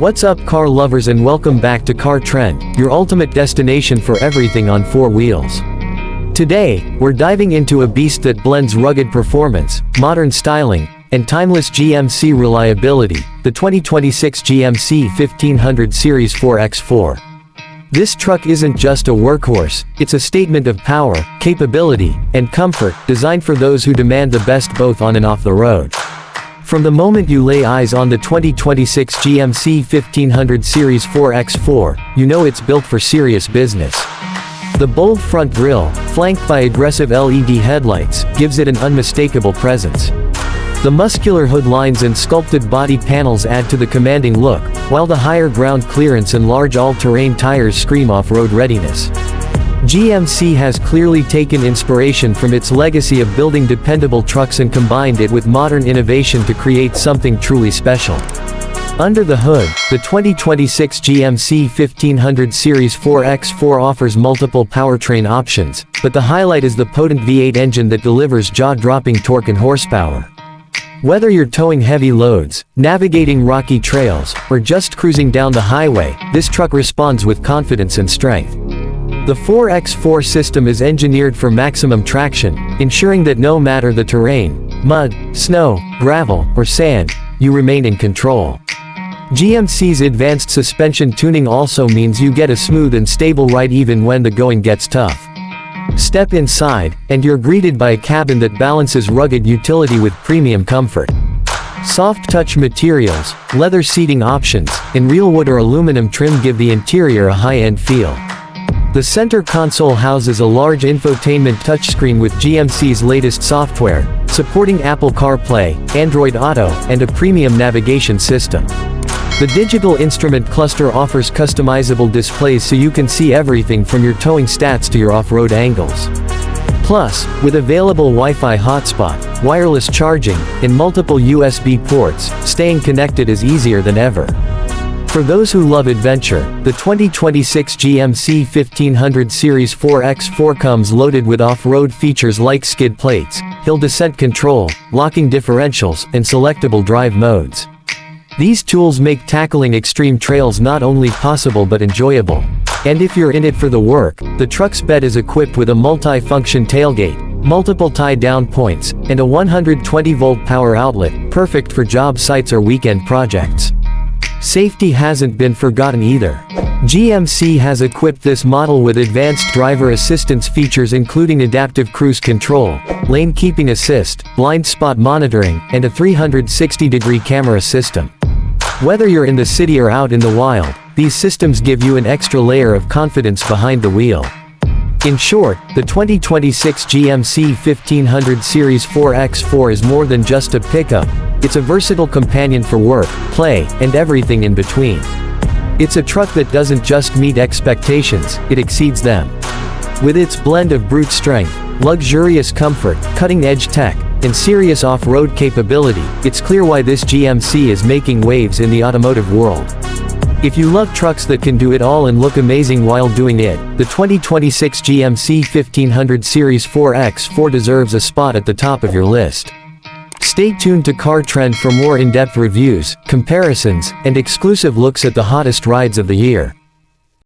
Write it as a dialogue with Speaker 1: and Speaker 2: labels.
Speaker 1: What's up, car lovers, and welcome back to Car Trend, your ultimate destination for everything on four wheels. Today, we're diving into a beast that blends rugged performance, modern styling, and timeless GMC reliability, the 2026 GMC 1500 Series 4X4. This truck isn't just a workhorse, it's a statement of power, capability, and comfort, designed for those who demand the best both on and off the road. From the moment you lay eyes on the 2026 GMC 1500 Series 4X4, you know it's built for serious business. The bold front grille, flanked by aggressive LED headlights, gives it an unmistakable presence. The muscular hood lines and sculpted body panels add to the commanding look, while the higher ground clearance and large all-terrain tires scream off-road readiness. GMC has clearly taken inspiration from its legacy of building dependable trucks and combined it with modern innovation to create something truly special. Under the hood, the 2026 GMC 1500 Series 4X4 offers multiple powertrain options, but the highlight is the potent V8 engine that delivers jaw-dropping torque and horsepower. Whether you're towing heavy loads, navigating rocky trails, or just cruising down the highway, this truck responds with confidence and strength. The 4X4 system is engineered for maximum traction, ensuring that no matter the terrain, mud, snow, gravel, or sand, you remain in control. GMC's advanced suspension tuning also means you get a smooth and stable ride even when the going gets tough. Step inside, and you're greeted by a cabin that balances rugged utility with premium comfort. Soft touch materials, leather seating options, and real wood or aluminum trim give the interior a high-end feel. The center console houses a large infotainment touchscreen with GMC's latest software, supporting Apple CarPlay, Android Auto, and a premium navigation system. The digital instrument cluster offers customizable displays so you can see everything from your towing stats to your off-road angles. Plus, with available Wi-Fi hotspot, wireless charging, and multiple USB ports, staying connected is easier than ever. For those who love adventure, the 2026 GMC 1500 Series 4X4 comes loaded with off-road features like skid plates, hill descent control, locking differentials, and selectable drive modes. These tools make tackling extreme trails not only possible but enjoyable. And if you're in it for the work, the truck's bed is equipped with a multi-function tailgate, multiple tie-down points, and a 120-volt power outlet, perfect for job sites or weekend projects. Safety hasn't been forgotten either. GMC has equipped this model with advanced driver assistance features including adaptive cruise control, lane keeping assist, blind spot monitoring, and a 360-degree camera system. Whether you're in the city or out in the wild, these systems give you an extra layer of confidence behind the wheel. In short, the 2026 GMC 1500 Series 4X4 is more than just a pickup, it's a versatile companion for work, play, and everything in between. It's a truck that doesn't just meet expectations, it exceeds them. With its blend of brute strength, luxurious comfort, cutting-edge tech, and serious off-road capability, it's clear why this GMC is making waves in the automotive world. If you love trucks that can do it all and look amazing while doing it, the 2026 GMC 1500 Series 4X4 deserves a spot at the top of your list. Stay tuned to Car Trend for more in-depth reviews, comparisons, and exclusive looks at the hottest rides of the year.